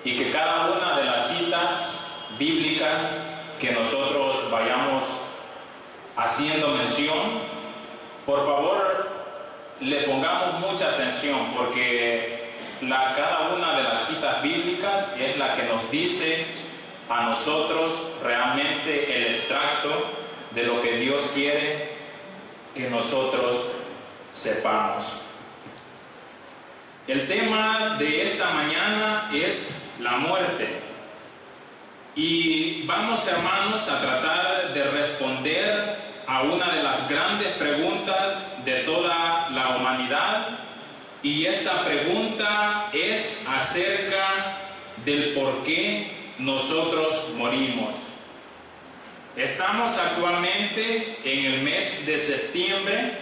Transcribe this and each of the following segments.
y que cada una de las citas bíblicas que nosotros vayamos haciendo mención, por favor, le pongamos mucha atención, porque cada una de las citas bíblicas es la que nos dice a nosotros realmente el extracto de lo que Dios quiere que nosotros sepamos. El tema de esta mañana es la muerte. Y vamos, hermanos, a tratar de responder a una de las grandes preguntas de toda la humanidad. Y esta pregunta es acerca del por qué nosotros morimos. Estamos actualmente en el mes de septiembre,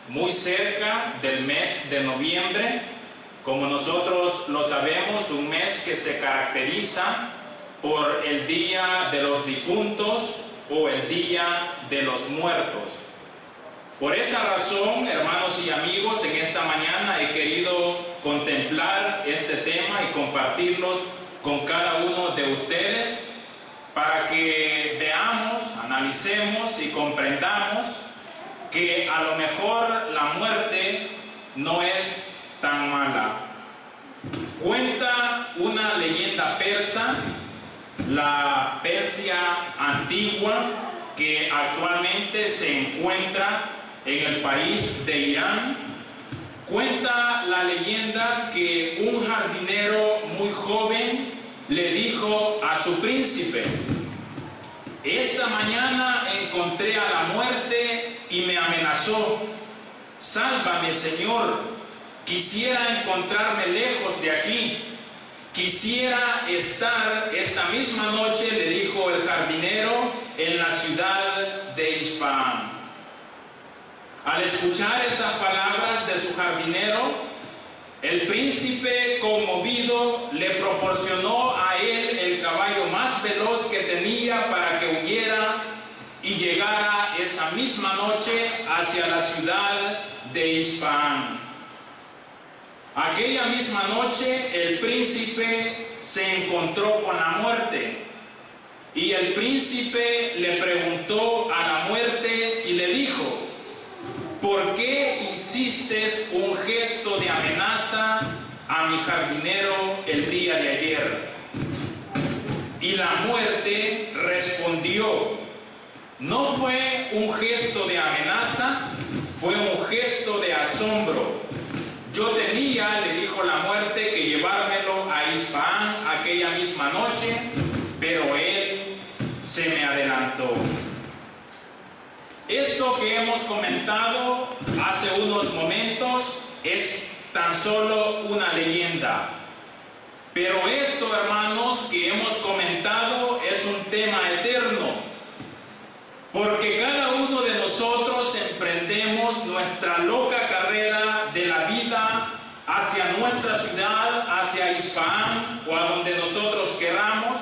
muy cerca del mes de noviembre, como nosotros lo sabemos, un mes que se caracteriza por el Día de los Difuntos o el Día de los Muertos. Por esa razón, hermanos y amigos, en esta mañana he querido contemplar este tema y compartirlos con cada uno de ustedes para que veamos, analicemos y comprendamos que a lo mejor la muerte no es tan mala. Cuenta una leyenda persa, la Persia antigua, que actualmente se encuentra en el país de Irán. Cuenta la leyenda que un jardinero muy joven le dijo a su príncipe: esta mañana encontré a la muerte y me amenazó. Sálvame, Señor. Quisiera encontrarme lejos de aquí. Quisiera estar esta misma noche, le dijo el jardinero, en la ciudad de Isfahan. Al escuchar estas palabras de su jardinero, el príncipe, conmovido, le proporcionó a él el caballo más veloz que tenía para que huyera y llegara esa misma noche hacia la ciudad de Isfahan. Aquella misma noche el príncipe se encontró con la muerte y el príncipe le preguntó a la muerte y le dijo: ¿por qué hiciste un gesto de amenaza a mi jardinero el día de ayer? Y la muerte respondió: no fue un gesto de amenaza, fue un gesto de asombro. Yo tenía, le dijo la muerte, que llevármelo a Isfahan aquella misma noche, pero él se me adelantó. Esto que hemos comentado hace unos momentos es tan solo una leyenda. Pero esto, hermanos, que hemos comentado es un tema eterno. Porque cada uno de nosotros emprendemos nuestra loca carrera de la vida hacia nuestra ciudad, hacia Isfahan o a donde nosotros queramos,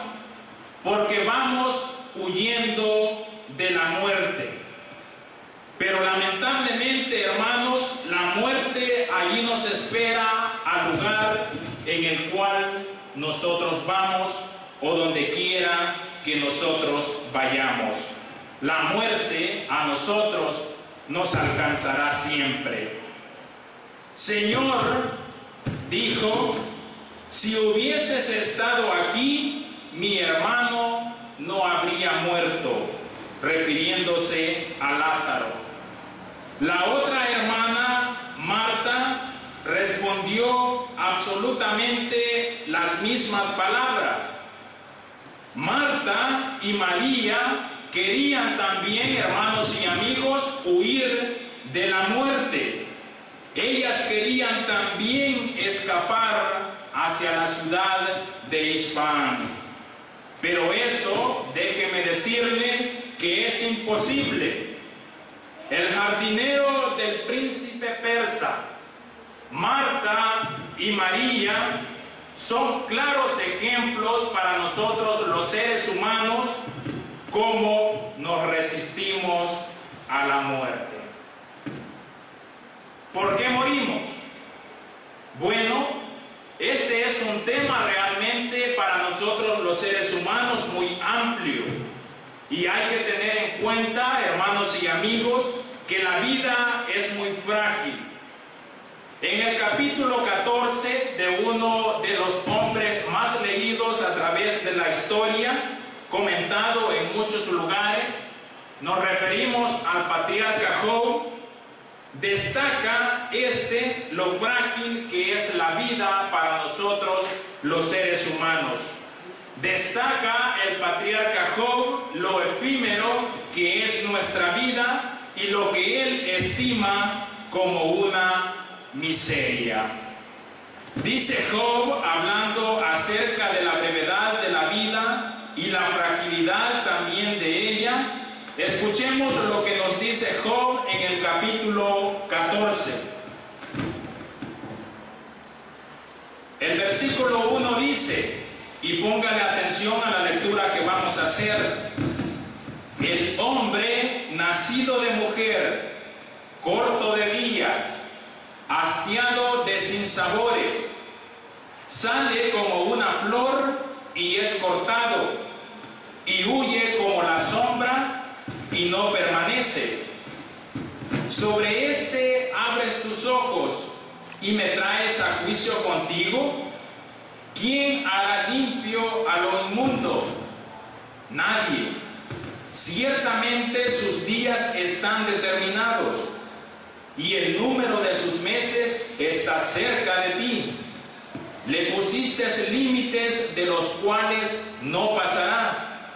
porque vamos huyendo de la muerte. Pero lamentablemente, hermanos, la muerte allí nos espera al lugar en el cual nosotros vamos o donde quiera que nosotros vayamos. La muerte a nosotros nos alcanzará siempre. Señor, dijo, si hubieses estado aquí, mi hermano no habría muerto, refiriéndose a Lázaro. La otra hermana, Marta, respondió absolutamente las mismas palabras. Marta y María querían también, hermanos y amigos, huir de la muerte. Ellas querían también escapar hacia la ciudad de Isfahan. Pero eso, déjeme decirle que es imposible. El jardinero del príncipe persa, Marta y María, son claros ejemplos para nosotros los seres humanos cómo nos resistimos a la muerte. ¿Por qué morimos? Bueno, este es un tema realmente para los seres humanos muy amplio. Y hay que tener en cuenta, hermanos y amigos, que la vida es muy frágil. En el capítulo 14 de uno de los hombres más leídos a través de la historia, comentado en muchos lugares, nos referimos al patriarca Job. Destaca lo frágil que es la vida para nosotros los seres humanos. Destaca el patriarca Job lo efímero que es nuestra vida y lo que él estima como una miseria. Dice Job, hablando acerca de la brevedad de la vida y la fragilidad también de ella. Escuchemos lo que nos dice Job en el capítulo 14. El versículo 1 dice, y póngale atención a la lectura que vamos a hacer: el hombre nacido de mujer, corto de días, hastiado de sinsabores, sale como una flor y es cortado, y huye como la sombra y no permanece. Sobre este abres tus ojos y me traes a juicio contigo. ¿Quién hará limpio a lo inmundo? Nadie. Ciertamente sus días están determinados y el número de sus meses está cerca de ti. Le pusiste límites de los cuales no pasará.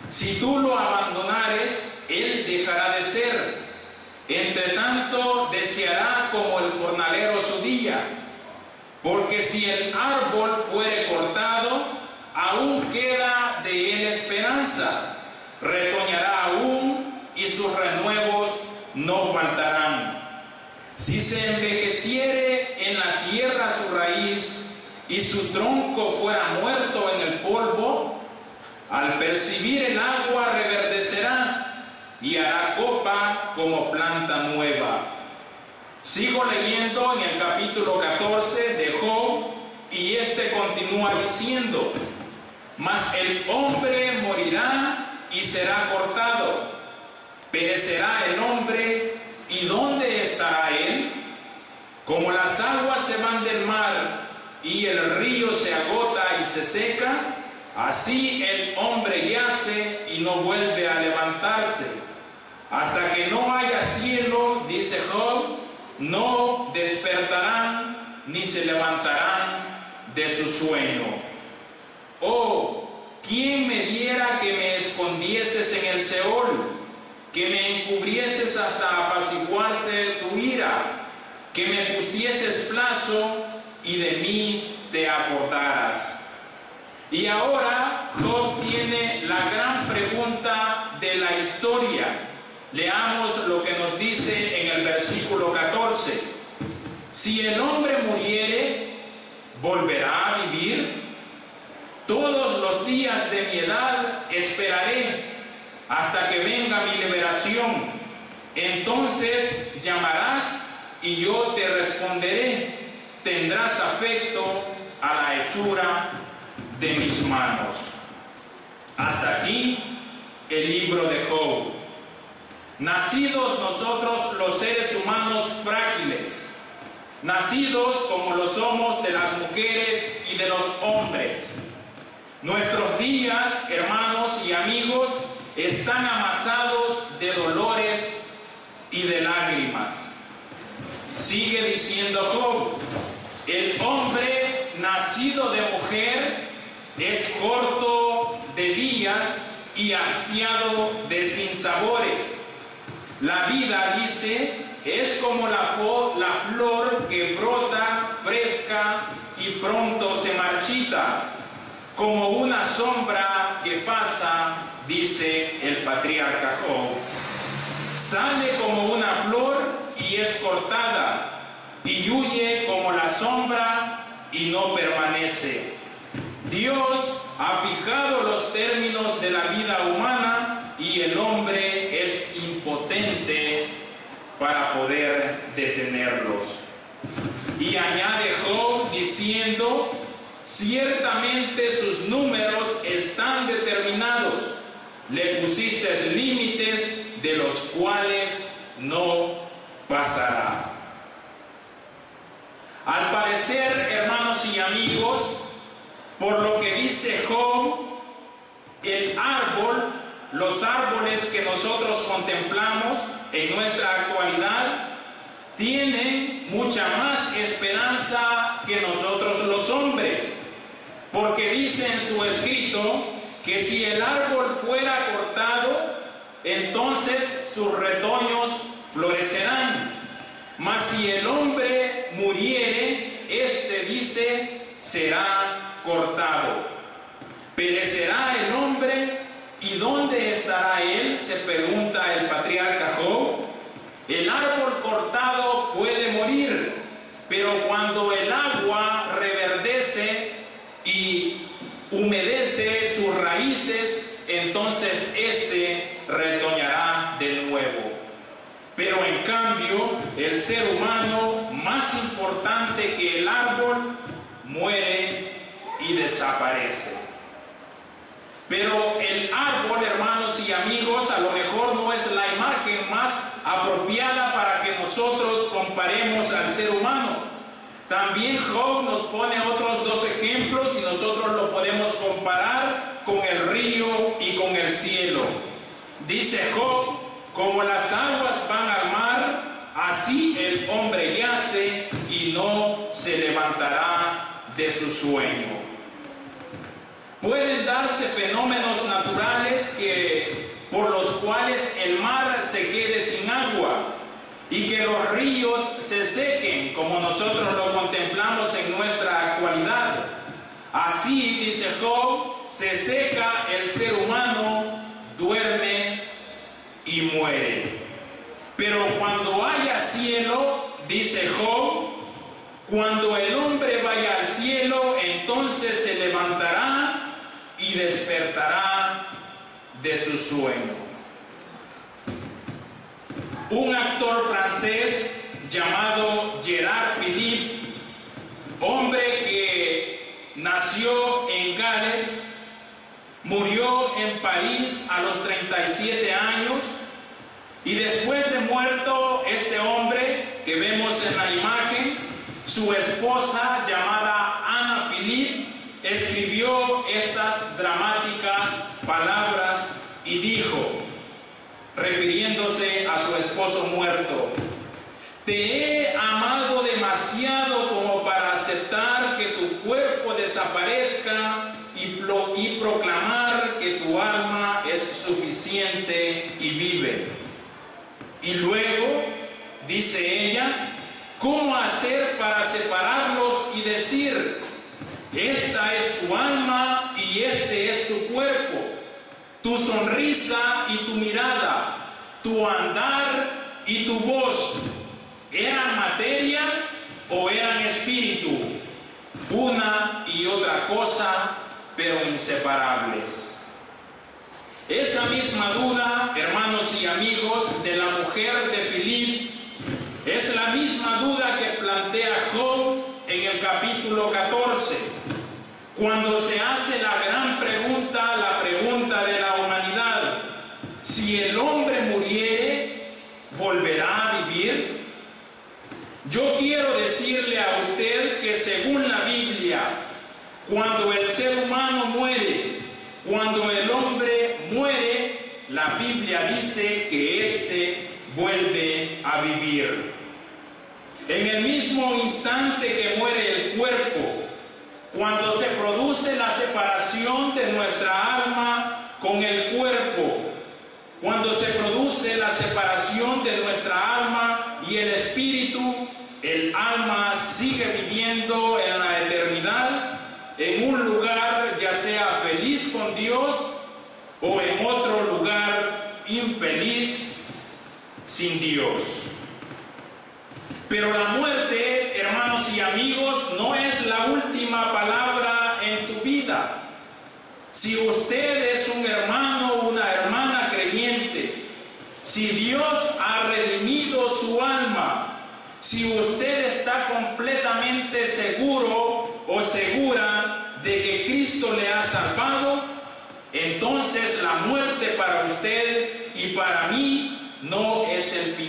Si tú lo abandonares, él dejará de ser. Entre tanto, deseará como el jornalero su día. Porque si el árbol fuere cortado, aún queda de él esperanza. Retoñará aún y sus renuevos no faltarán. Si se envejeciere en la tierra su raíz y su tronco fuera muerto en el polvo, al percibir el agua reverdecerá y hará copa como planta nueva. Sigo leyendo en el capítulo 14 de Job y continúa diciendo: mas el hombre morirá y será cortado, perecerá el hombre, ¿y dónde estará él? Como las aguas se van del mar y el río se agota y se seca, así el hombre yace y no vuelve a levantarse. Hasta que no haya cielo, dice Job, no despertarán ni se levantarán de su sueño. Oh, ¿quién me diera que me escondieses en el Seol, que me encubrieses hasta apaciguarse tu ira, que me pusieses plazo y de mí te acordaras? Y ahora Job tiene la gran pregunta de la historia. Leamos lo que nos dice en el versículo 14. Si el hombre muriere, ¿volverá a vivir? Todos los días de mi edad esperaré hasta que venga mi liberación. Entonces llamarás y yo te responderé. Tendrás afecto a la hechura de mis manos. Hasta aquí el libro de Job. Nacidos nosotros los seres humanos frágiles, nacidos como lo somos de las mujeres y de los hombres. Nuestros días, hermanos y amigos, están amasados de dolores y de lágrimas. Sigue diciendo Job: el hombre nacido de mujer es corto de días y hastiado de sinsabores. La vida, dice, es como la flor que brota fresca y pronto se marchita, como una sombra que pasa, dice el patriarca Job. Sale como una flor y es cortada, y huye como la sombra y no permanece. Dios ha fijado los términos de la vida humana y el hombre es impotente para poder detenerlos. Y añade Job diciendo: ciertamente sus números están determinados. Le pusiste límites de los cuales no pasará. Al parecer, hermanos y amigos, por lo que dice Job, el árbol, los árboles que nosotros contemplamos en nuestra actualidad, tienen mucha más esperanza que nosotros los hombres, porque dice en su escrito que si el árbol fuera cortado, entonces sus retoños florecerán, mas si el hombre muriere, este dice, será cortado. ¿Perecerá el hombre? ¿Y dónde estará él?, se pregunta el patriarca Job. El árbol cortado puede morir, pero cuando el agua reverdece y humedece sus raíces, entonces éste retoñará de nuevo. Pero en cambio, el ser humano, más importante que el árbol, muere y desaparece. Pero el árbol, hermanos y amigos, a lo mejor no es la imagen más apropiada para que nosotros comparemos al ser humano. También Job nos pone otros dos ejemplos y nosotros lo podemos comparar con el río y con el cielo. Dice Job, como las aguas van al mar, así el hombre yace y no se levantará de su sueño. Pueden darse fenómenos naturales por los cuales el mar se quede sin agua y que los ríos se sequen, como nosotros lo contemplamos en nuestra actualidad. Así, dice Job, se seca el ser humano, duerme y muere. Pero cuando haya cielo, dice Job, cuando el hombre vaya al cielo, entonces se levantará y despertará de su sueño. Un actor francés llamado Gérard Philippe, hombre que nació en Gales, murió en París a los 37 años y después de muerto este hombre que vemos en la imagen, su esposa llamada Ana Philippe escribió estas dramáticas palabras y dijo, refiriéndose a su esposo muerto: te he amado demasiado como para aceptar que tu cuerpo desaparezca y proclamar que tu alma es suficiente y vive. Y luego, dice ella, ¿cómo hacer para separarlos y decir, esta es tu alma y este es tu cuerpo, tu sonrisa y tu mirada, tu andar y tu voz, ¿eran materia o eran espíritu? Una y otra cosa, pero inseparables. Esa misma duda, hermanos y amigos, de la mujer de Philippe, es la misma duda que plantea Job en el capítulo 14, cuando se hace la gran pregunta, la pregunta de la humanidad: si el hombre muriere, ¿volverá a vivir? Yo quiero decirle a usted que según la Biblia, cuando el ser humano muere, cuando el hombre muere, la Biblia dice que éste vuelve a vivir. En el mismo instante que muere el cuerpo, cuando se produce la separación de nuestra alma con el cuerpo, cuando se produce la separación de nuestra alma y el espíritu, el alma sigue viviendo en la eternidad, en un lugar ya sea feliz con Dios o en otro lugar infeliz sin Dios. Pero la muerte, hermanos y amigos, no es la última palabra en tu vida. Si usted es un hermano o una hermana creyente, si Dios ha redimido su alma, si usted está completamente seguro o segura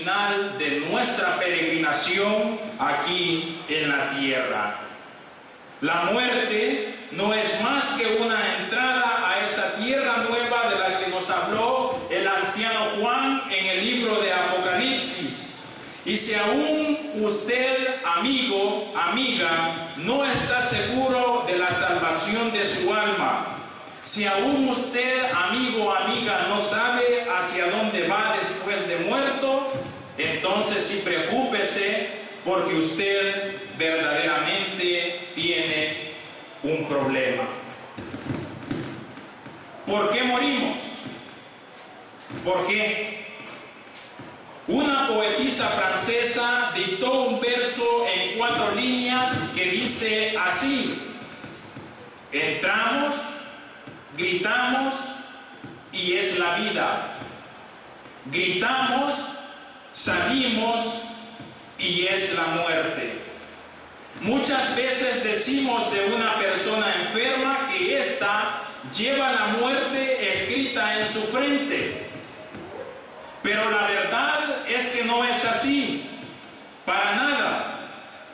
final de nuestra peregrinación aquí en la tierra. La muerte no es más que una entrada a esa tierra nueva de la que nos habló el anciano Juan en el libro de Apocalipsis. Y si aún usted, amigo, amiga, no está seguro de la salvación de su alma, si aún usted, amigo o amiga, no sabe hacia dónde va después de muerto, entonces sí preocúpese, porque usted verdaderamente tiene un problema. ¿Por qué morimos? ¿Por qué? Una poetisa francesa dictó un verso en 4 líneas que dice así: entramos, gritamos y es la vida. Gritamos, salimos y es la muerte. Muchas veces decimos de una persona enferma que ésta lleva la muerte escrita en su frente. Pero la verdad es que no es así, para nada,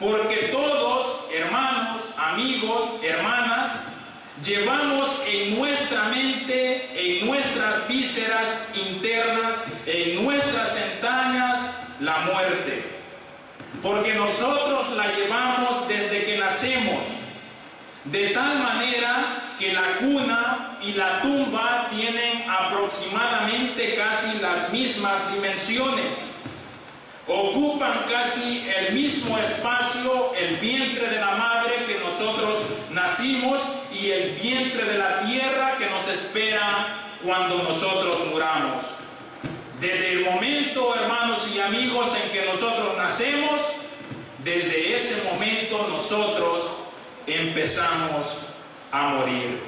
porque todos, hermanos, amigos, hermanas, llevamos en nuestra mente, en nuestras vísceras internas, en nuestras entrañas, la muerte. Porque nosotros la llevamos desde que nacemos, de tal manera que la cuna y la tumba tienen aproximadamente casi las mismas dimensiones. Ocupan casi el mismo espacio el vientre de la madre que nosotros nacimos y el vientre de la tierra que nos espera cuando nosotros muramos. Desde el momento, hermanos y amigos, en que nosotros nacemos, desde ese momento nosotros empezamos a morir.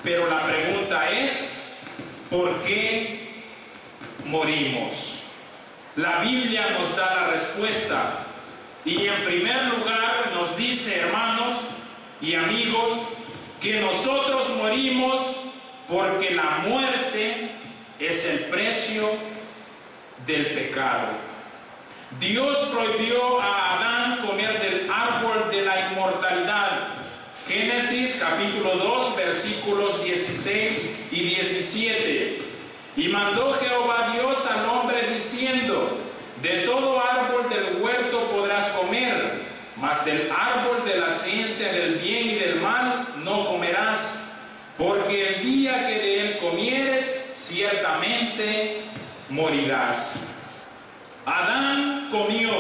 Pero la pregunta es, ¿por qué morimos? La Biblia nos da la respuesta. Y en primer lugar nos dice, hermanos y amigos, que nosotros morimos porque la muerte es el precio del pecado. Dios prohibió a Adán comer del árbol de la inmortalidad. Génesis capítulo 2 versículos 16 y 17. Y mandó Jehová Dios al hombre diciendo: de todo árbol del huerto podrás comer, mas del árbol de la ciencia del bien y del mal no comerás, porque el día que de él comieres, ciertamente morirás. Adán comió,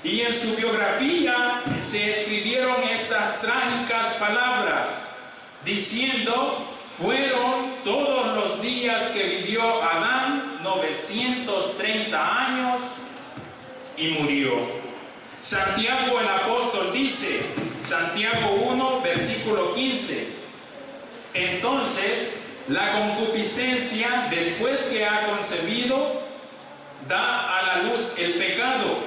y en su biografía se escribieron estas trágicas palabras, diciendo: fueron todos los días que vivió Adán 930 años y murió. Santiago el apóstol dice, Santiago 1 versículo 15: entonces la concupiscencia, después que ha concebido, da a la luz el pecado,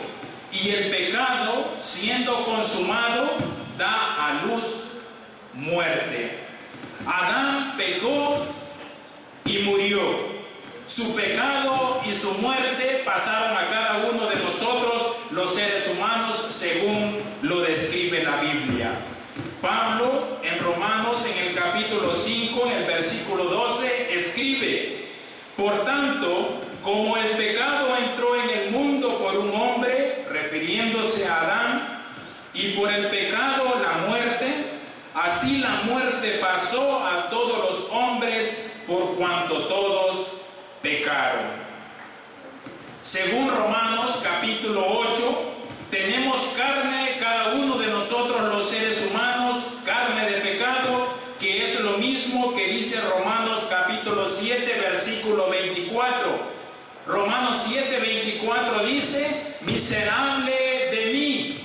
y el pecado, siendo consumado, da a luz muerte. Adán pecó y murió. Su pecado y su muerte pasaron a cada uno de nosotros, los seres humanos, según lo describe la Biblia. Pablo, en Romanos, en el capítulo 5, en el versículo 12, escribe: por tanto, como el pecado entró en el mundo por un hombre, refiriéndose a Adán, y por el pecado la muerte, así la muerte pasó a todos los hombres por cuanto todos pecaron. Según Romanos capítulo 8, tenemos carne, cada uno de nosotros los seres humanos, carne de pecado, que es lo mismo que dice Romanos capítulo 7, versículo 24. Romanos 7, 24 dice: miserable de mí,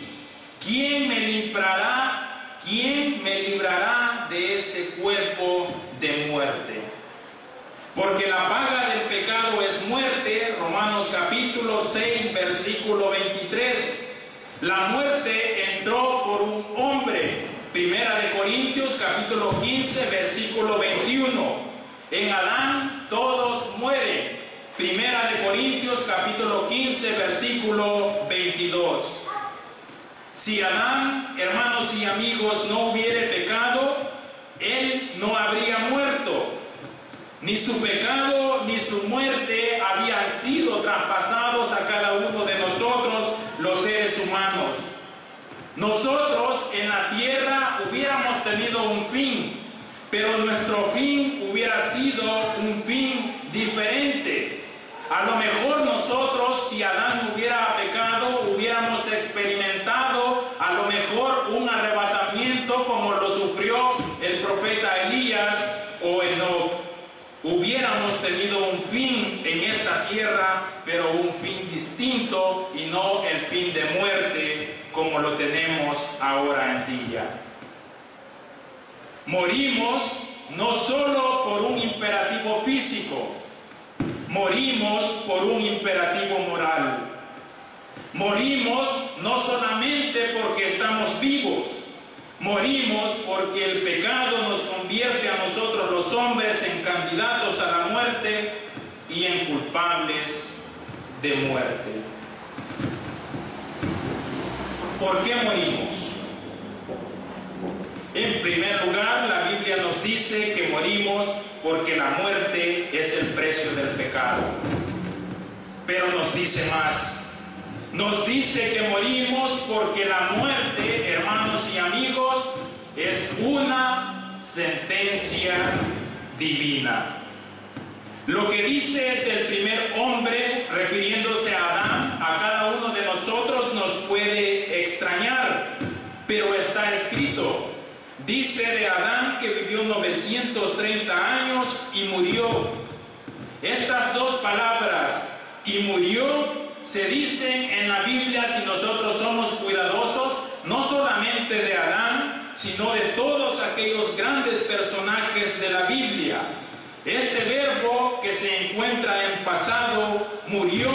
¿quién me librará? ¿Quién me librará de este cuerpo de muerte? Porque la paga del pecado es muerte. Romanos capítulo 6, versículo 23. La muerte entró por un hombre. Primera de Corintios capítulo 15, versículo 21. En Adán todos mueren. Primera de Corintios capítulo dice versículo 22. Si Adán, hermanos y amigos, no hubiere pecado, él no habría muerto. Ni su pecado ni su muerte habían sido traspasados a cada uno de nosotros, los seres humanos. Nosotros en la tierra hubiéramos tenido un fin, pero nuestro fin hubiera sido un fin diferente. A lo mejor nosotros, si Adán hubiera pecado, hubiéramos experimentado a lo mejor un arrebatamiento como lo sufrió el profeta Elías o Enoc. Hubiéramos tenido un fin en esta tierra, pero un fin distinto y no el fin de muerte como lo tenemos ahora en día. Morimos no solo por un imperativo físico, morimos por un imperativo moral. Morimos no solamente porque estamos vivos, morimos porque el pecado nos convierte a nosotros los hombres en candidatos a la muerte y en culpables de muerte. ¿Por qué morimos? En primer lugar, la Biblia nos dice que morimos porque la muerte es el precio del pecado. Pero nos dice más. Nos dice que morimos porque la muerte, hermanos y amigos, es una sentencia divina. Lo que dice del primer hombre, refiriéndose a Adán, a cada uno de nosotros nos puede extrañar, pero está escrito. Dice de Adán que vivió 930 años y murió. Estas dos palabras, y murió, se dicen en la Biblia, si nosotros somos cuidadosos, no solamente de Adán, sino de todos aquellos grandes personajes de la Biblia. Este verbo que se encuentra en pasado, murió,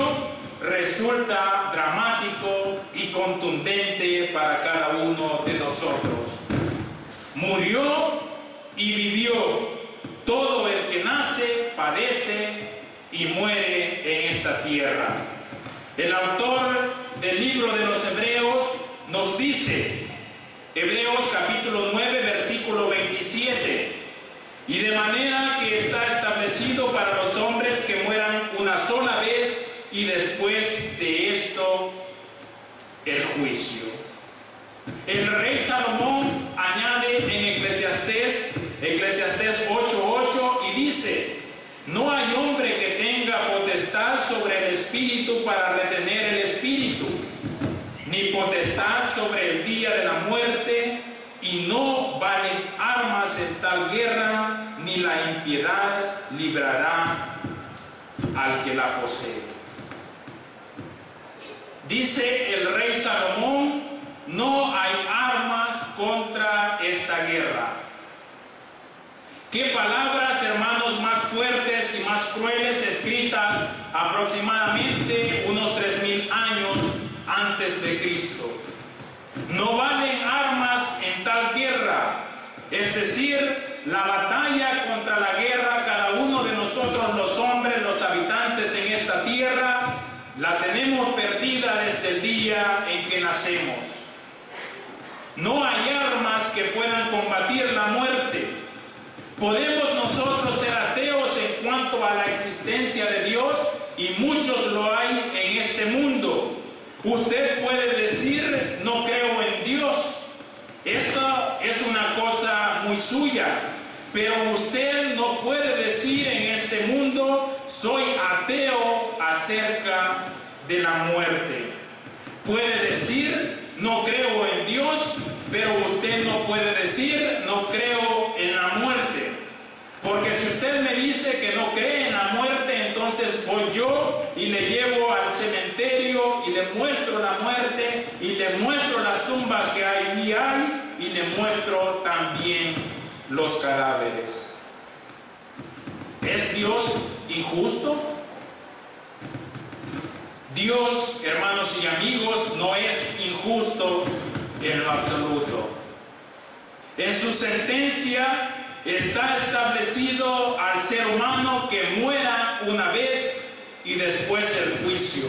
resulta dramático y contundente para cada uno de nosotros. Murió y vivió. Todo el que nace, padece y muere en esta tierra. El autor del libro de los Hebreos nos dice, Hebreos capítulo 9, versículo 27, y de manera que está establecido para los hombres que mueran una sola vez y después de esto el juicio. El rey Salomón añade en Eclesiastés 8:8 y dice, no hay hombre que tenga potestad sobre el espíritu para retener el espíritu, ni potestad sobre el día de la muerte, y no valen armas en tal guerra, ni la impiedad librará al que la posee. Dice el rey Salomón, no hay armas contra esta guerra. ¿Qué palabras, hermanos, más fuertes y más crueles escritas aproximadamente unos 3000 años antes de Cristo? No valen armas en tal guerra. Es decir, la batalla contra la guerra, cada uno de nosotros los hombres, los habitantes en esta tierra, la tenemos perdida desde el día en que nacemos. No hay armas que puedan combatir la muerte. Podemos nosotros ser ateos en cuanto a la existencia de Dios, y muchos lo hay en este mundo. Usted puede decir, no creo en Dios. Eso es una cosa muy suya. Pero usted no puede decir en este mundo, soy ateo acerca de la muerte. Puede decir, no creo en Dios, pero usted no puede decir, no creo en la muerte. Porque si usted me dice que no cree en la muerte, entonces voy yo y le llevo al cementerio y le muestro la muerte y le muestro las tumbas que allí hay y le muestro también los cadáveres. ¿Es Dios injusto? Dios, hermanos y amigos, no es injusto en lo absoluto. En su sentencia está establecido al ser humano que muera una vez y después el juicio.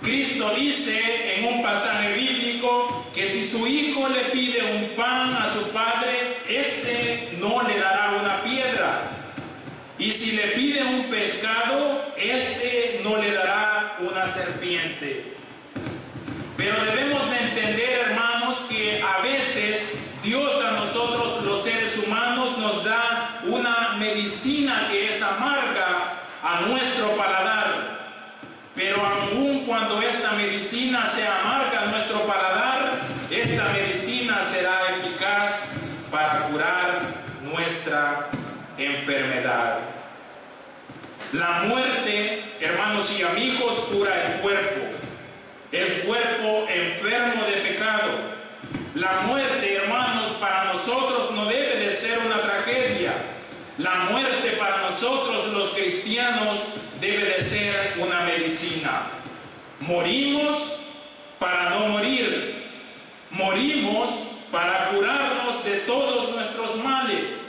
Cristo dice en un pasaje bíblico que si su hijo le pide un pan a su padre, éste no le dará una piedra. Y si le pide un pescado, éste no le dará una serpiente. Pero debemos de entender, hermanos, que a veces Dios a nosotros, los seres humanos, nos da una medicina que es amarga a nuestro paladar. Pero aun cuando esta medicina sea amarga a nuestro paladar, esta medicina será eficaz para curar nuestra enfermedad. La muerte, hermanos y amigos, cura el cuerpo enfermo de pecado. La muerte, hermanos, para nosotros no debe de ser una tragedia. La muerte para nosotros los cristianos debe de ser una medicina. Morimos para no morir. Morimos para curarnos de todos nuestros males.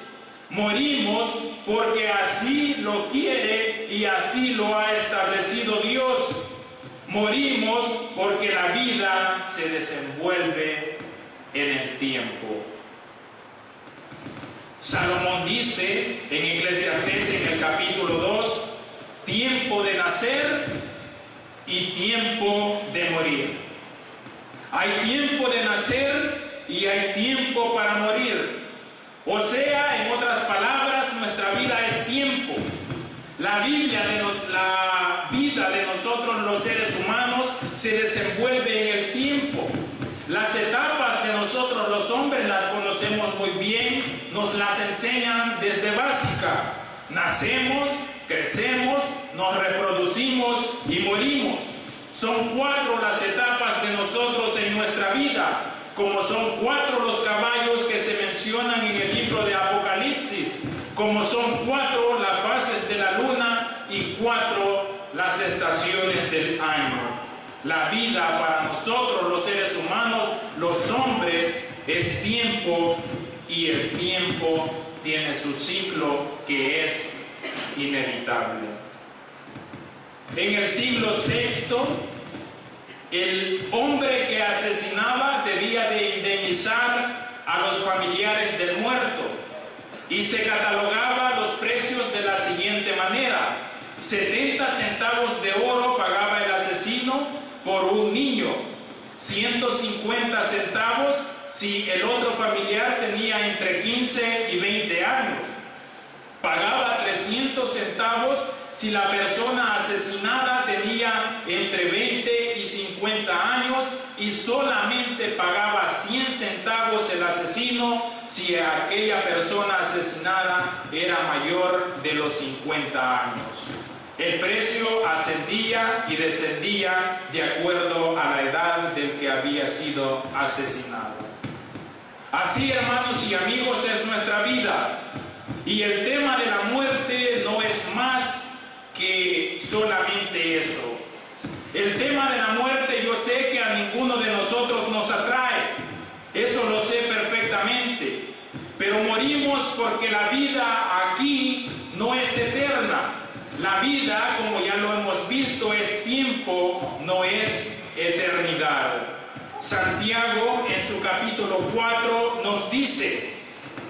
Morimos porque así lo quiere y así lo ha establecido Dios. Morimos porque la vida se desenvuelve en el tiempo. Salomón dice en Eclesiastés en el capítulo 2, tiempo de nacer y tiempo de morir. Hay tiempo de nacer y hay tiempo para morir. O sea, en otras palabras, nuestra vida es tiempo. La vida de nosotros los seres humanos se desenvuelve en el tiempo. Las etapas de nosotros los hombres las conocemos muy bien, nos las enseñan desde básica. Nacemos, crecemos, nos reproducimos y morimos. Son 4 las etapas de nosotros en nuestra vida, como son 4 los caballos que se mencionan en el libro de Apocalipsis, como son 4 las fases de la luna y 4 las estaciones del año. La vida para nosotros los seres humanos, los hombres, es tiempo, y el tiempo tiene su ciclo que es inevitable. En el siglo VI, el hombre que asesinaba debía de indemnizar a los familiares del muerto, y se catalogaba los precios de la siguiente manera: 70 centavos de oro pagaba el asesino por un niño, 150 centavos si el otro familiar tenía entre 15 y 20 años, pagaba 300 centavos si la persona asesinada tenía entre 20 y 50 años, y solamente pagaba 100 centavos el asesino si aquella persona asesinada era mayor de los 50 años. El precio ascendía y descendía de acuerdo a la edad del que había sido asesinado. Así, hermanos y amigos, es nuestra vida. Y el tema de la muerte no es más que solamente eso. El tema de la muerte, yo sé que a ninguno de nosotros nos atrae. Eso lo sé perfectamente. Pero morimos porque la vida aquí no es eterna. La vida, como ya lo hemos visto, es tiempo, no es eternidad. Santiago, en su capítulo 4, nos dice: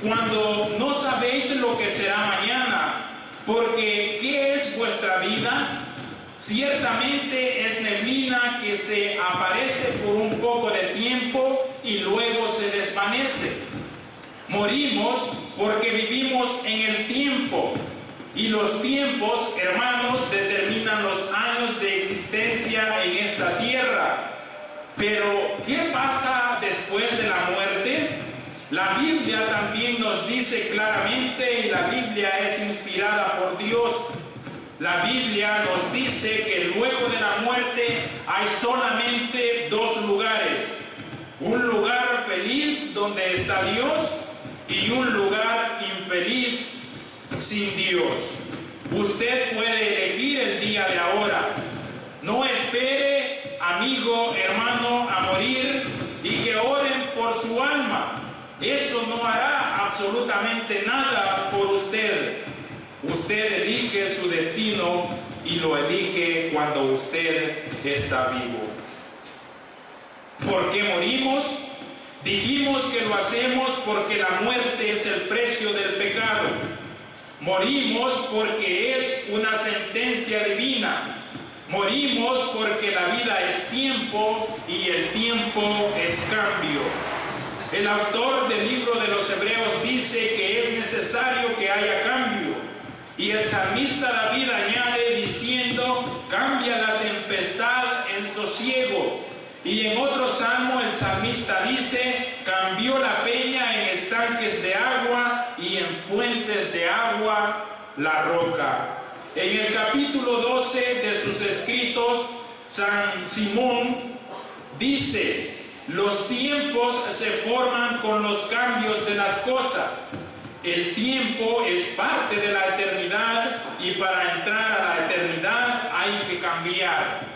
cuando no sabéis lo que será mañana, porque ¿qué es vuestra vida? Ciertamente es neblina que se aparece por un poco de tiempo y luego se desvanece. Morimos porque vivimos en el tiempo. Y los tiempos, hermanos, determinan los años de existencia en esta tierra. Pero, ¿qué pasa después de la muerte? La Biblia también nos dice claramente, y la Biblia es inspirada por Dios. La Biblia nos dice que luego de la muerte hay solamente 2 lugares. Un lugar feliz donde está Dios y un lugar infeliz sin Dios. Usted puede elegir el día de ahora. No espere, amigo, hermano, a morir y que oren por su alma. Eso no hará absolutamente nada por usted. Usted elige su destino y lo elige cuando usted está vivo. ¿Por qué morimos? Dijimos que lo hacemos porque la muerte es el precio del pecado. Morimos porque es una sentencia divina. Morimos porque la vida es tiempo y el tiempo es cambio. El autor del libro de los Hebreos dice que es necesario que haya cambio. Y el salmista David añade diciendo, cambia la tempestad en sosiego. Y en otro salmo el salmista dice, cambió la peña en estanques de agua y en fuentes de agua la roca. En el capítulo 12 de sus escritos, San Simón dice, los tiempos se forman con los cambios de las cosas. El tiempo es parte de la eternidad y para entrar a la eternidad hay que cambiar.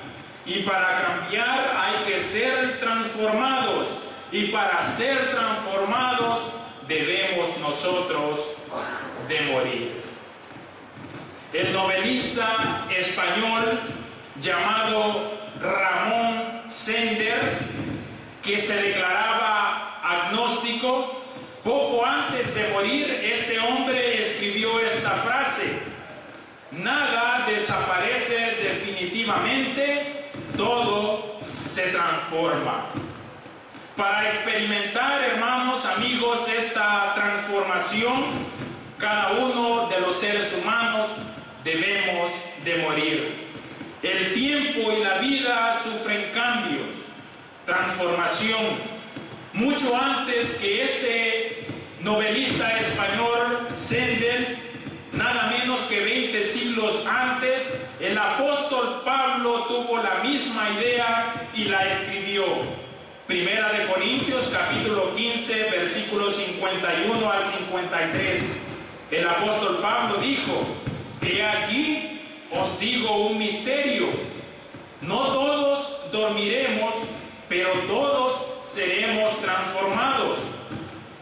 Y para cambiar hay que ser transformados. Y para ser transformados debemos nosotros de morir. El novelista español llamado Ramón Sender, que se declaraba agnóstico, poco antes de morir, este hombre escribió esta frase: nada desaparece definitivamente, todo se transforma. Para experimentar, hermanos, amigos, esta transformación, cada uno de los seres humanos debemos de morir. El tiempo y la vida sufren cambios, transformación. Mucho antes que este novelista español, Sender, nada menos que 20 siglos antes, el apóstol Pablo tuvo la misma idea y la escribió. Primera de Corintios, capítulo 15, versículos 51 al 53. El apóstol Pablo dijo, he aquí os digo un misterio, no todos dormiremos, pero todos seremos transformados.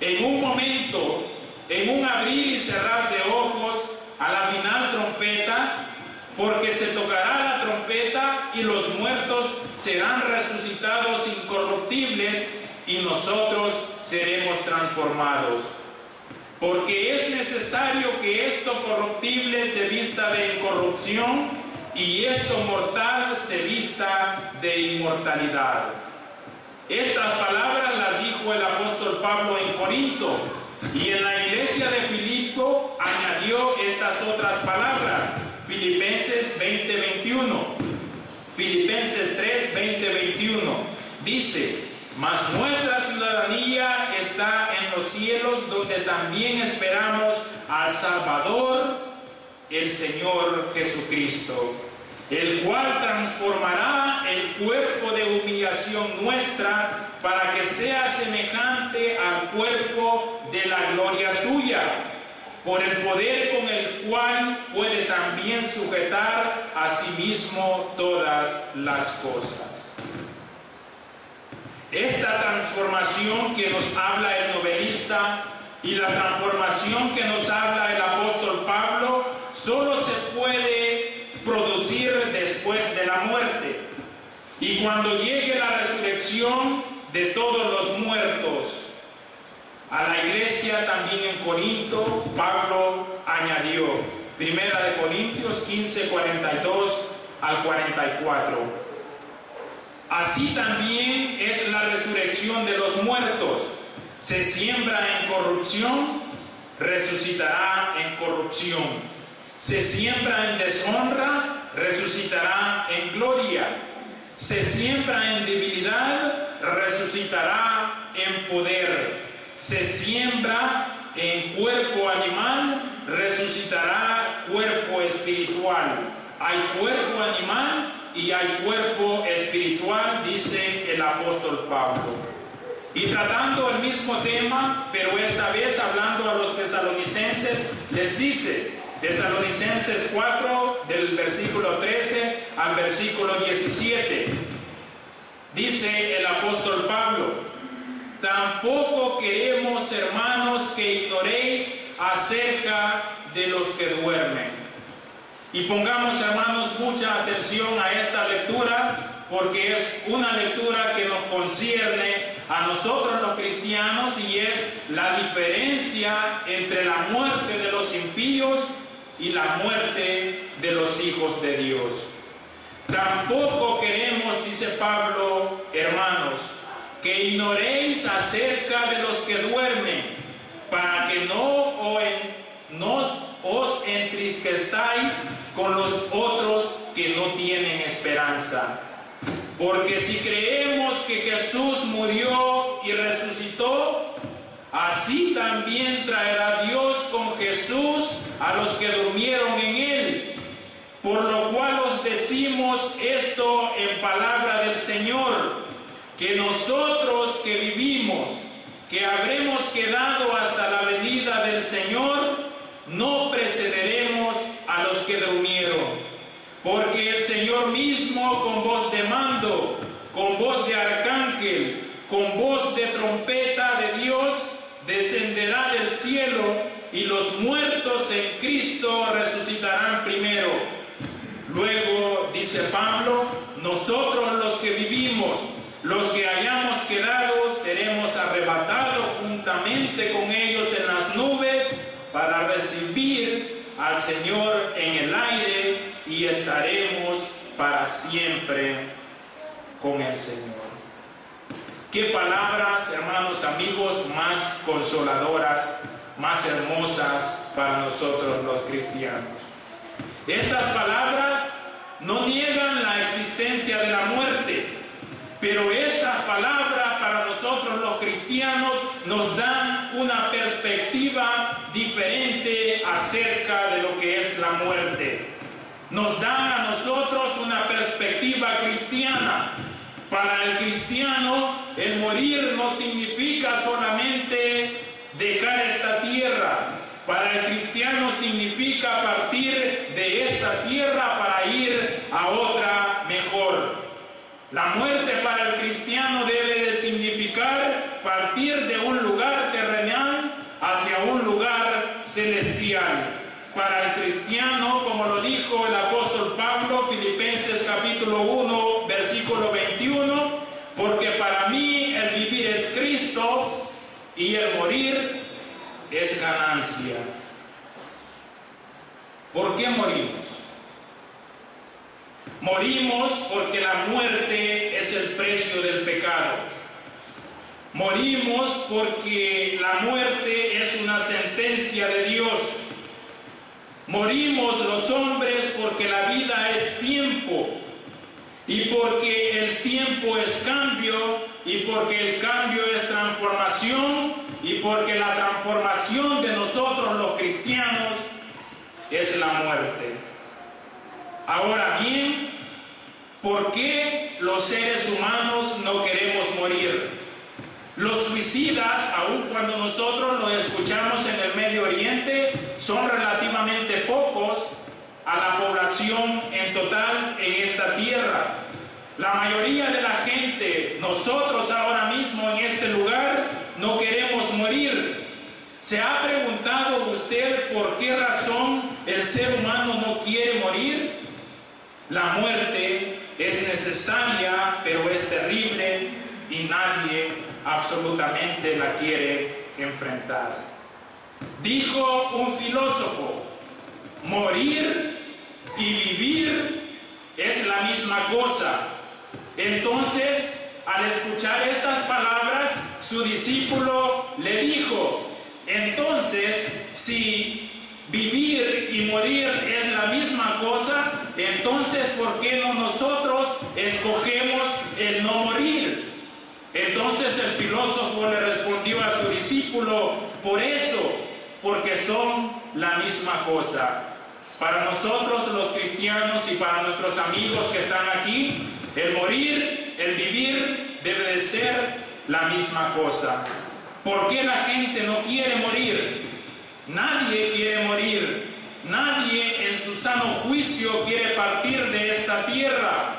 En un momento, en un abrir y cerrar de ojos, a la final trompeta, porque se tocará la trompeta y los muertos serán resucitados incorruptibles y nosotros seremos transformados. Porque es necesario que esto corruptible se vista de incorrupción y esto mortal se vista de inmortalidad. Estas palabras las dijo el apóstol Pablo en Corinto, y en la iglesia de Filipo añadió estas otras palabras. Filipenses 20:21. Filipenses 3:20-21. Dice, mas nuestra ciudadanía está en los cielos, donde también esperamos al Salvador, el Señor Jesucristo, el cual transformará el cuerpo de humillación nuestra para que sea semejante al cuerpo de la gloria suya, por el poder con el cual puede también sujetar a sí mismo todas las cosas. Esta transformación que nos habla el novelista y la transformación que nos habla el apóstol Pablo solo se puede producir después de la muerte. Y cuando llegue la resurrección de todos los muertos, a la iglesia también en Corinto, Pablo añadió, Primera de Corintios 15, 42 al 44. Así también es la resurrección de los muertos. Se siembra en corrupción, resucitará en corrupción. Se siembra en deshonra, resucitará en gloria. Se siembra en debilidad, resucitará en poder. Se siembra en cuerpo animal, resucitará cuerpo espiritual. Hay cuerpo animal y hay cuerpo espiritual, dice el apóstol Pablo. Y tratando el mismo tema, pero esta vez hablando a los tesalonicenses, les dice, Tesalonicenses 4, del versículo 13 al versículo 17, dice el apóstol Pablo, tampoco queremos, hermanos, que ignoréis acerca de los que duermen. Y pongamos, hermanos, mucha atención a esta lectura, porque es una lectura que nos concierne a nosotros los cristianos, y es la diferencia entre la muerte de los impíos y la muerte de los hijos de Dios. Tampoco queremos, dice Pablo, hermanos, que ignoréis acerca de los que duermen, para que no os entristezcáis con los otros que no tienen esperanza. Porque si creemos que Jesús murió y resucitó, así también traerá Dios con Jesús a los que durmieron en él. Por lo cual os decimos esto en palabra del Señor, que nosotros que vivimos, que habremos quedado hasta la venida del Señor, no precederemos a los que durmieron. Porque el Señor mismo, con voz de mando, con voz de arcángel, con voz de trompeta de Dios, descenderá del cielo, y los muertos en Cristo resucitarán primero. Luego, dice Pablo, nosotros los que vivimos, los que hayamos quedado, seremos arrebatados juntamente con ellos en las nubes para recibir al Señor en el aire, y estaremos para siempre con el Señor. Qué palabras, hermanos, amigos, más consoladoras, más hermosas para nosotros los cristianos. Estas palabras no niegan la existencia de la muerte, pero estas palabras para nosotros los cristianos nos dan una perspectiva diferente acerca de lo que es la muerte. Nos dan a nosotros una perspectiva cristiana. Para el cristiano, el morir no significa solamente dejar esta tierra. Para el cristiano significa partir de esta tierra para ir a otra mejor. La muerte para el cristiano debe de significar partir de un lugar terrenal hacia un lugar celestial. Para el cristiano, como lo dijo el apóstol Pablo, Filipenses capítulo 1, versículo 21, porque para mí el vivir es Cristo y el morir es ganancia. ¿Por qué morimos? Morimos porque la muerte es el precio del pecado. Morimos porque la muerte es una sentencia de Dios. Morimos los hombres porque la vida es tiempo, y porque el tiempo es cambio, y porque el cambio es transformación, y porque la transformación de nosotros los cristianos es la muerte. Ahora bien, ¿por qué los seres humanos no queremos morir? Los suicidas, aun cuando nosotros los escuchamos en el Medio Oriente, son relativamente pocos a la población en total en esta tierra. La mayoría de la gente, nosotros ahora mismo en este lugar, no queremos morir. ¿Se ha preguntado usted por qué razón el ser humano no quiere morir? La muerte es necesaria, pero es terrible, y nadie absolutamente la quiere enfrentar. Dijo un filósofo: morir y vivir es la misma cosa. Entonces, al escuchar estas palabras, su discípulo le dijo: entonces, si vivir y morir es la misma cosa, entonces ¿por qué no nosotros escogemos el no morir? Entonces el filósofo le respondió a su discípulo: por eso, porque son la misma cosa. Para nosotros los cristianos y para nuestros amigos que están aquí, el morir, el vivir debe de ser la misma cosa. ¿Por qué la gente no quiere morir? Nadie quiere morir. Nadie en su sano juicio quiere partir de esta tierra.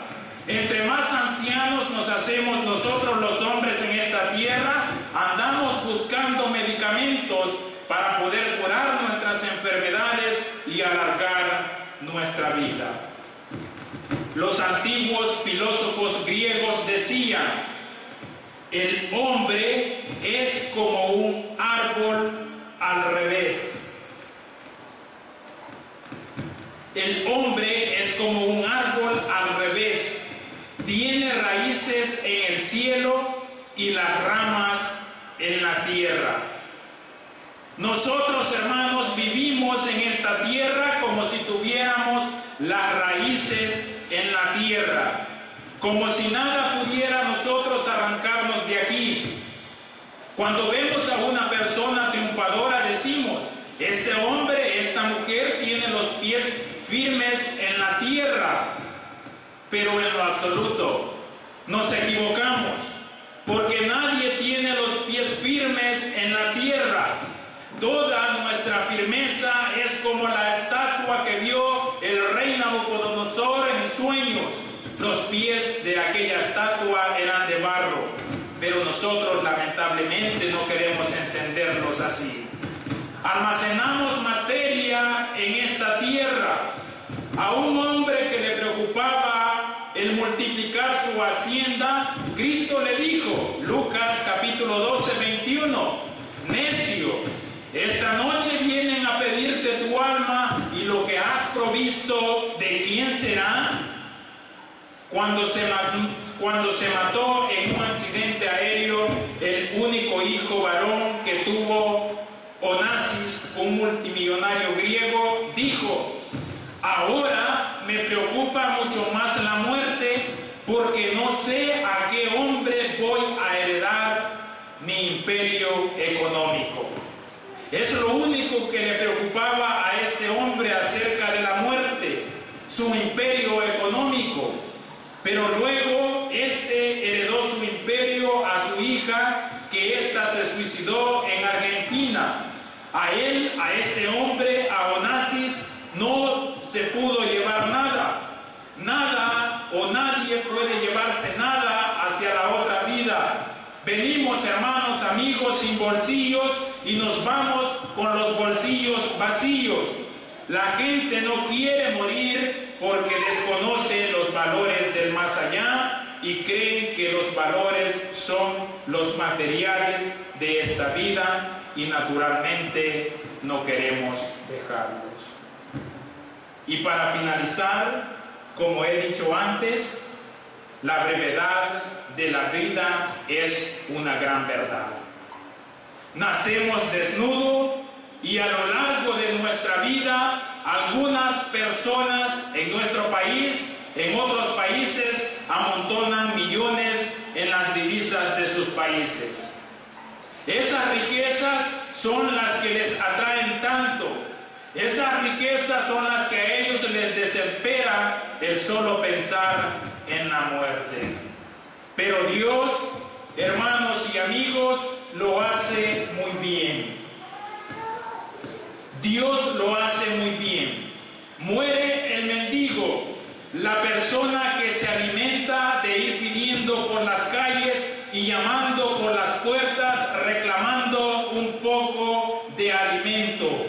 Entre más ancianos nos hacemos nosotros los hombres en esta tierra, andamos buscando medicamentos para poder curar nuestras enfermedades y alargar nuestra vida. Los antiguos filósofos griegos decían: el hombre es como un árbol al revés. El hombre es como un árbol al revés. Tiene raíces en el cielo y las ramas en la tierra. Nosotros, hermanos, vivimos en esta tierra como si tuviéramos las raíces en la tierra, como si nada pudiera nosotros arrancarnos de aquí. Cuando vemos a una persona triunfadora decimos: este hombre, esta mujer tiene los pies firmes en la tierra. Pero en lo absoluto nos equivocamos, porque nadie tiene los pies firmes en la tierra. Toda nuestra firmeza es como la estatua que vio el rey Nabucodonosor en sueños. Los pies de aquella estatua eran de barro, pero nosotros lamentablemente no queremos entenderlos así. Almacenamos materia en esta tierra. A un hombre que le preocupaba el multiplicar su hacienda, Cristo le dijo, Lucas capítulo 12, 21, necio, esta noche vienen a pedirte tu alma y lo que has provisto, ¿de quién será? Cuando se mató en un accidente aéreo el único hijo varón que tuvo Onassis, un multimillonario griego, dijo: ahora me preocupa mucho más la muerte, porque no sé a qué hombre voy a heredar mi imperio económico. Es lo único que le preocupaba a este hombre acerca de la muerte, su imperio económico. Pero luego heredó su imperio a su hija, que ésta se suicidó en Argentina. A él, a este hombre, a Onassis, no se pudo llevar nada. Nada o nadie puede llevarse nada hacia la otra vida. Venimos, hermanos, amigos, sin bolsillos y nos vamos con los bolsillos vacíos. La gente no quiere morir porque desconoce los valores del más allá y creen que los valores son los materiales de esta vida y naturalmente no queremos dejarlos. Y para finalizar, como he dicho antes, la brevedad de la vida es una gran verdad. Nacemos desnudos y a lo largo de nuestra vida, algunas personas en nuestro país, en otros países, amontonan millones en las divisas de sus países. Esas riquezas son las que les atraen tanto. Esas riquezas son las que a ellos les desespera el solo pensar en la muerte. Pero Dios, hermanos y amigos, lo hace muy bien. Dios lo hace muy bien. Muere el mendigo, la persona que se alimenta de ir pidiendo por las calles y llamando por las puertas, reclamando un poco de alimento.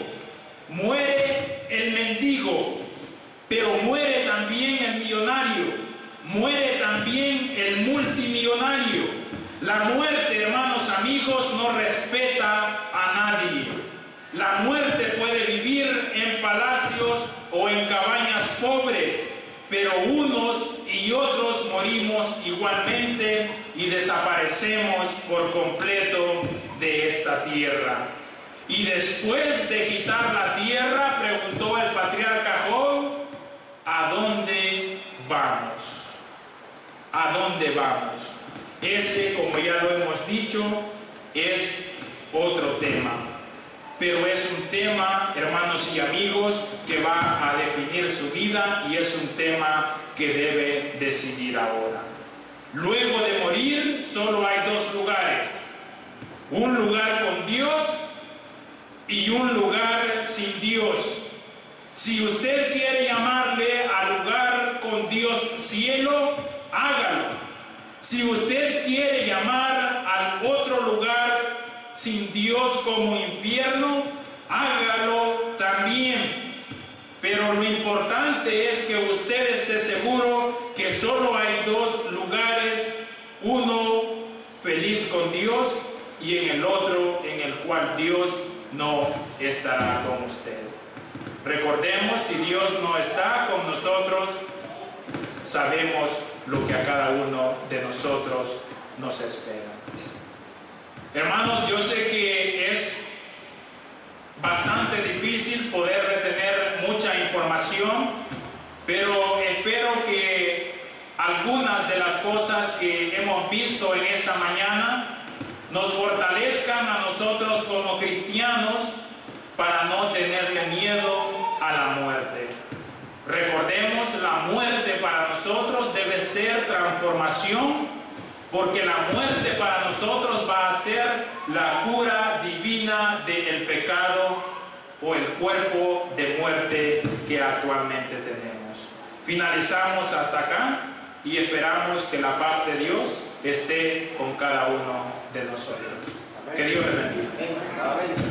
Muere el mendigo, pero muere también el millonario, muere también el multimillonario. La muerte, hermanos amigos, no respeta a nadie. La muerte puede vivir en palacios o en cabañas pobres, pero unos y otros morimos igualmente y desaparecemos por completo de esta tierra. Y después de quitar la tierra, preguntó el patriarca Job, ¿a dónde vamos? ¿A dónde vamos? Ese, como ya lo hemos dicho, es otro tema. Pero es un tema, hermanos y amigos, que va a definir su vida y es un tema que debe decidir ahora. Luego de morir, solo hay dos lugares. Un lugar con Dios y un lugar sin Dios. Si usted quiere llamarle al lugar con Dios cielo, hágalo. Si usted quiere llamar al otro lugar sin Dios como infierno, hágalo también. Pero Pero lo importante es que usted esté seguro que solo hay dos lugares, uno feliz con Dios y en el otro en el cual Dios no estará con usted. Recordemos, si Dios no está con nosotros, sabemos lo que a cada uno de nosotros nos espera. Hermanos, yo sé que es bastante difícil poder retener mucha información, pero espero que algunas de las cosas que hemos visto en esta mañana nos fortalezcan a nosotros como cristianos para no tenerle miedo a la muerte. Recordemos, la muerte para nosotros debe ser transformación, porque la muerte para nosotros va a ser la cura divina del pecado o el cuerpo de muerte que actualmente tenemos. Finalizamos hasta acá y esperamos que la paz de Dios esté con cada uno de nosotros. Que Dios le bendiga.